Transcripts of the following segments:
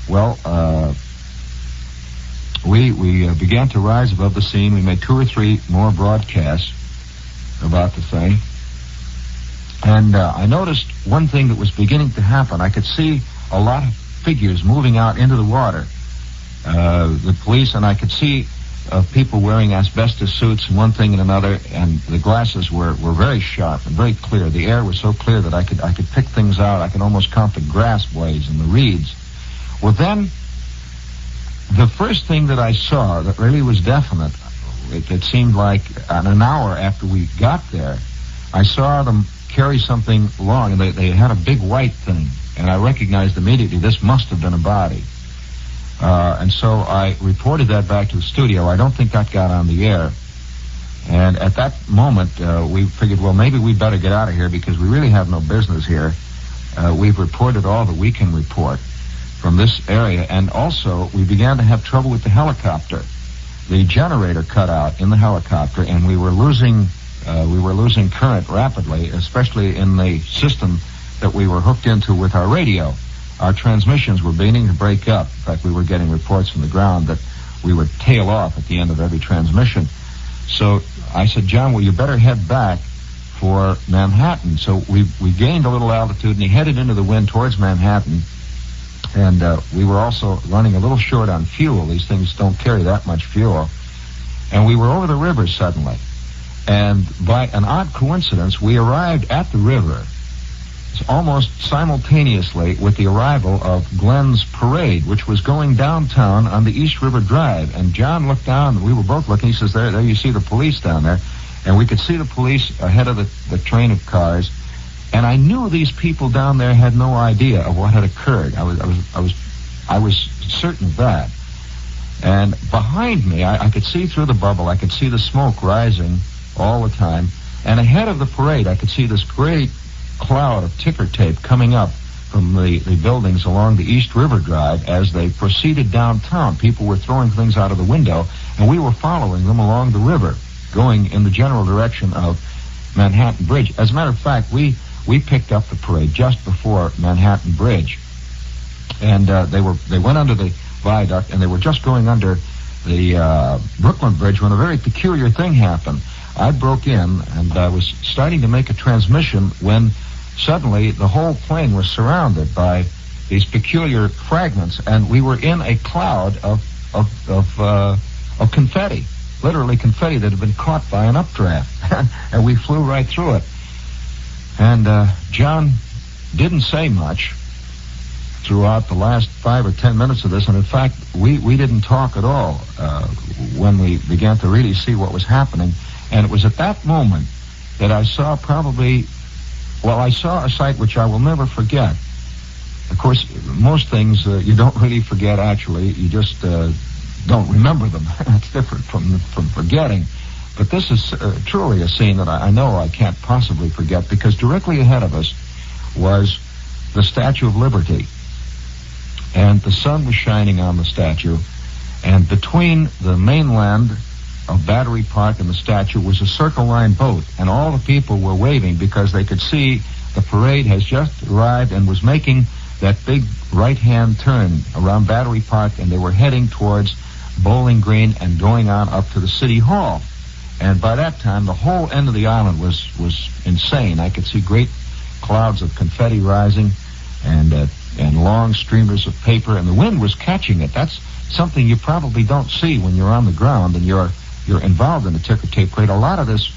Well, we began to rise above the scene. We made 2 or 3 more broadcasts about the thing. And I noticed one thing that was beginning to happen. I could see a lot of figures moving out into the water. The police, and I could see people wearing asbestos suits and one thing and another, and the glasses were very sharp and very clear. The air was so clear that I could pick things out. I could almost count the grass blades and the reeds. Well, then, the first thing that I saw that really was definite, it seemed like an hour after we got there, I saw them carry something long, and they had a big white thing, and I recognized immediately this must have been a body. And so I reported that back to the studio. I don't think that got on the air. And at that moment, we figured, well, maybe we'd better get out of here because we really have no business here. We've reported all that we can report from this area. And also, we began to have trouble with the helicopter. The generator cut out in the helicopter, and we were losing current rapidly, especially in the system that we were hooked into with our radio. Our transmissions were beginning to break up. In fact, we were getting reports from the ground that we would tail off at the end of every transmission. So I said, John, well, you better head back for Manhattan. So we gained a little altitude, and he headed into the wind towards Manhattan. And we were also running a little short on fuel. These things don't carry that much fuel. And we were over the river suddenly. And by an odd coincidence, we arrived at the river almost simultaneously with the arrival of Glenn's parade, which was going downtown on the East River Drive. And John looked down, and we were both looking. He says, there you see the police down there. And we could see the police ahead of the train of cars. And I knew these people down there had no idea of what had occurred. I was certain of that. And behind me, I could see through the bubble. I could see the smoke rising all the time. And ahead of the parade, I could see this great cloud of ticker tape coming up from the buildings along the East River Drive as they proceeded downtown. People were throwing things out of the window, and we were following them along the river, going in the general direction of Manhattan Bridge. As a matter of fact, we picked up the parade just before Manhattan Bridge, and they went under the viaduct, and they were just going under the Brooklyn Bridge when a very peculiar thing happened. I broke in, and I was starting to make a transmission when suddenly the whole plane was surrounded by these peculiar fragments, and we were in a cloud of confetti, literally confetti that had been caught by an updraft, and we flew right through it. And John didn't say much throughout the last 5 or 10 minutes of this, and in fact, we didn't talk at all when we began to really see what was happening. And it was at that moment that I saw I saw a sight which I will never forget. Of course, most things you don't really forget, actually. You just don't remember them. That's different from forgetting. But this is truly a scene that I know I can't possibly forget, because directly ahead of us was the Statue of Liberty. And the sun was shining on the statue. And between the mainland of Battery Park and the statue was a Circle Line boat, and all the people were waving because they could see the parade has just arrived and was making that big right-hand turn around Battery Park, and they were heading towards Bowling Green and going on up to the City Hall. And by that time, the whole end of the island was insane. I could see great clouds of confetti rising and long streamers of paper, and the wind was catching it. That's something you probably don't see when you're on the ground and you're involved in the ticker tape parade. A lot of this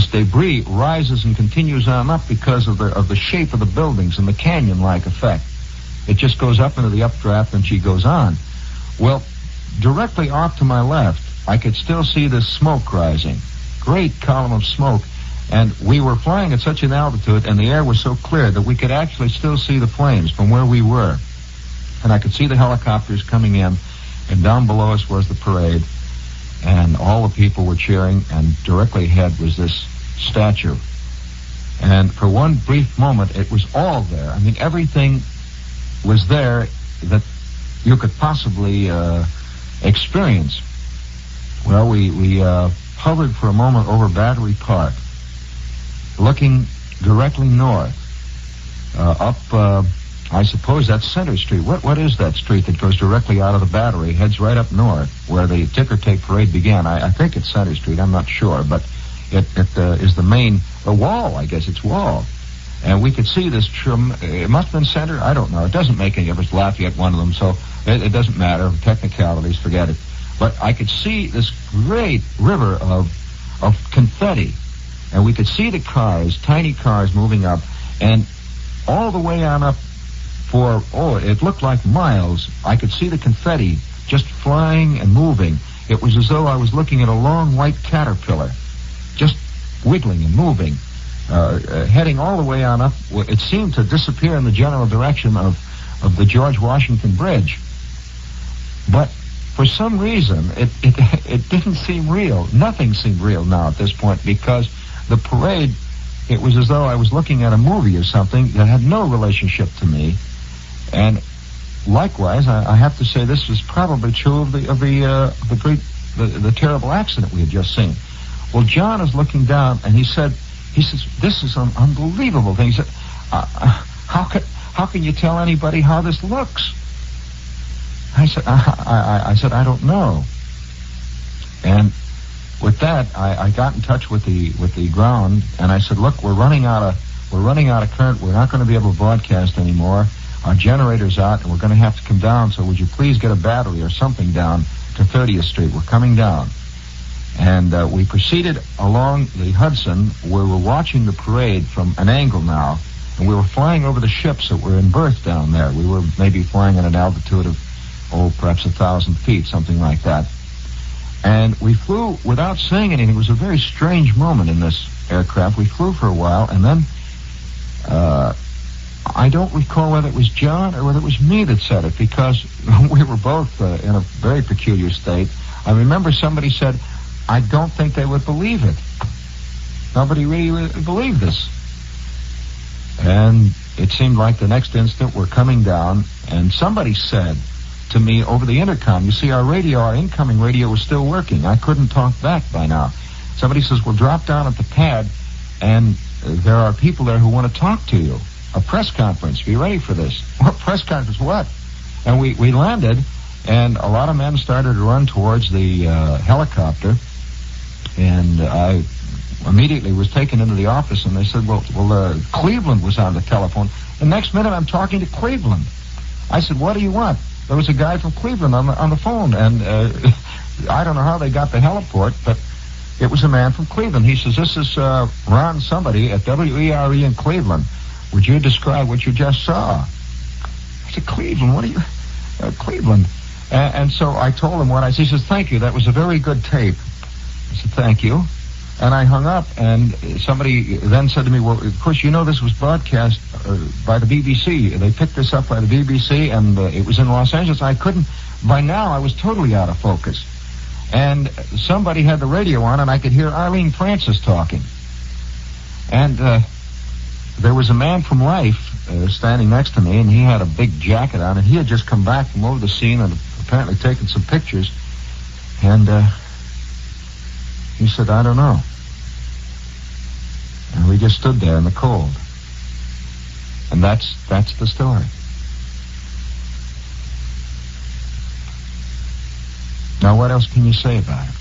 debris rises and continues on up because of the shape of the buildings and the canyon-like effect. It just goes up into the updraft and she goes on. Well, directly off to my left, I could still see this smoke rising. Great column of smoke. And we were flying at such an altitude, and the air was so clear that we could actually still see the flames from where we were. And I could see the helicopters coming in, and down below us was the parade. And all the people were cheering, and directly ahead was this statue. And for one brief moment, it was all there. I mean, everything was there that you could possibly experience. Well, we hovered for a moment over Battery Park, looking directly north, up I suppose that's Center Street. What is that street that goes directly out of the Battery, heads right up north, where the ticker tape parade began? I think it's Center Street. I'm not sure, but it is the main wall. I guess it's Wall, and we could see this. It must have been Center. I don't know. It doesn't make any difference. Lafayette, one of them, so it doesn't matter. Technicalities, forget it. But I could see this great river of confetti, and we could see the cars, tiny cars, moving up, and all the way on up. It looked like miles. I could see the confetti just flying and moving. It was as though I was looking at a long white caterpillar, just wiggling and moving, heading all the way on up. It seemed to disappear in the general direction of the George Washington Bridge. But for some reason, it didn't seem real. Nothing seemed real now at this point, because the parade, it was as though I was looking at a movie or something that had no relationship to me. And likewise, I have to say this was probably true of the terrible accident we had just seen. Well, John is looking down, and he says, "This is an unbelievable thing." He said, "How can you tell anybody how this looks?" I said, "I don't know." And with that, I got in touch with the ground, and I said, "Look, we're running out of current. We're not going to be able to broadcast anymore. Our generator's out, and we're going to have to come down, so would you please get a battery or something down to 30th Street? We're coming down." And we proceeded along the Hudson, where we're watching the parade from an angle now, and we were flying over the ships that were in berth down there. We were maybe flying at an altitude of, perhaps 1,000 feet, something like that. And we flew without saying anything. It was a very strange moment in this aircraft. We flew for a while, and then I don't recall whether it was John or whether it was me that said it, because we were both in a very peculiar state. I remember somebody said, "I don't think they would believe it." Nobody really would believe this. And it seemed like the next instant we're coming down, and somebody said to me over the intercom, you see, our incoming radio was still working. I couldn't talk back by now. Somebody says, "We'll drop down at the pad, and there are people there who want to talk to you. A press conference. Be ready for this." "What press conference? What?" And we landed, and a lot of men started to run towards the helicopter, and I immediately was taken into the office, and they said, well, Cleveland was on the telephone. The next minute, I'm talking to Cleveland. I said, "What do you want?" There was a guy from Cleveland on the phone, and I don't know how they got the heliport, but it was a man from Cleveland. He says, "This is Ron somebody at WERE in Cleveland. Would you describe what you just saw?" I said, "Cleveland? What are you... Cleveland." And so I told him what I said. He says, "Thank you. That was a very good tape." I said, "Thank you." And I hung up, and somebody then said to me, "Well, of course, you know this was broadcast by the BBC. They picked this up by the BBC, and it was in Los Angeles." By now, I was totally out of focus. And somebody had the radio on, and I could hear Arlene Francis talking. And there was a man from Life standing next to me, and he had a big jacket on, and he had just come back from over the scene and apparently taken some pictures. And he said, "I don't know." And we just stood there in the cold. And that's the story. Now, what else can you say about it?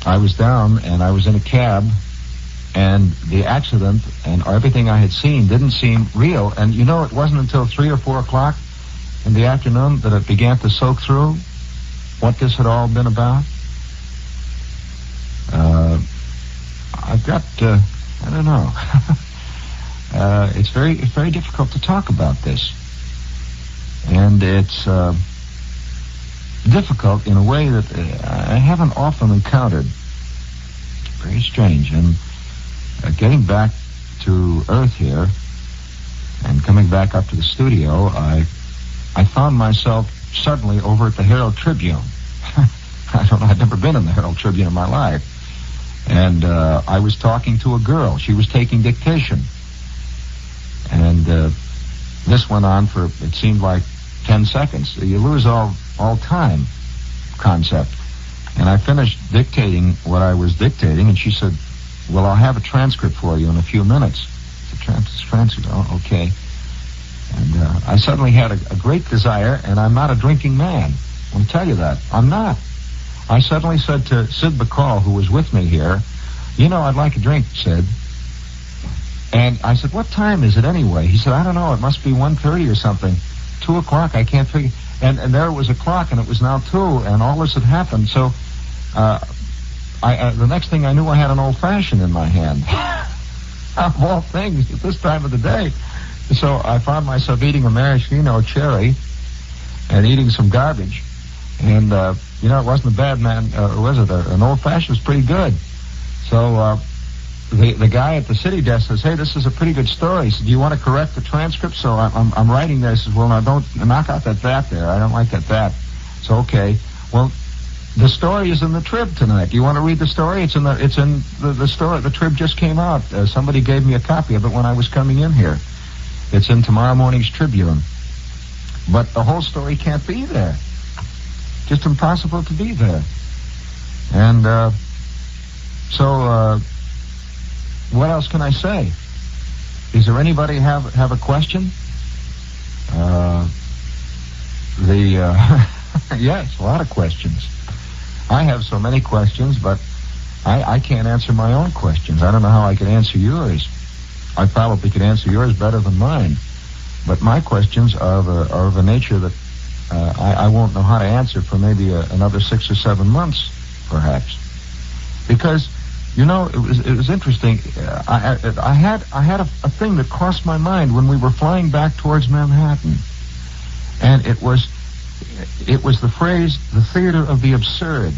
I was down, and I was in a cab, and the accident and everything I had seen didn't seem real. And you know, it wasn't until 3 or 4 o'clock in the afternoon that it began to soak through what this had all been about. I've got, I don't know. It's very difficult to talk about this. And it's difficult in a way that I haven't often encountered. Very strange. And getting back to Earth here and coming back up to the studio, I found myself suddenly over at the Herald Tribune. I don't know, I'd never been in the Herald Tribune in my life. And I was talking to a girl. She was taking dictation. And this went on for, it seemed like 10 seconds. You lose all time concept. And I finished dictating what I was dictating, and she said, well, I'll have a transcript for you in a few minutes. It's a transcript. Oh, okay. And I suddenly had a great desire, and I'm not a drinking man. I'll tell you that. I'm not. I suddenly said to Sid Bacall, who was with me here, I'd like a drink, Sid. And I said, what time is it anyway? He said, I don't know. It must be 1:30 or something. 2 o'clock. I can't figure. And there was a clock, and it was now 2, and all this had happened. So the next thing I knew, I had an old-fashioned in my hand. Of all things, at this time of the day. So I found myself eating a maraschino cherry and eating some garbage. And, it wasn't a bad man, was it? An old-fashioned was pretty good. So the guy at the city desk says, hey, this is a pretty good story. He said, do you want to correct the transcript? So I'm writing there. He says, well, now don't knock out that there. I don't like that. So, okay. Well, the story is in the Trib tonight. Do you want to read the story? It's in the story. The Trib just came out. Somebody gave me a copy of it when I was coming in here. It's in tomorrow morning's Tribune. But the whole story can't be there. Just impossible to be there. And so what else can I say? Is there anybody have a question? Yes, a lot of questions. I have so many questions, but I can't answer my own questions. I don't know how I could answer yours. I probably could answer yours better than mine. But my questions are of a nature that I won't know how to answer for maybe another 6 or 7 months, perhaps. Because, it was interesting. I had a thing that crossed my mind when we were flying back towards Manhattan. And it was the phrase, the theater of the absurd.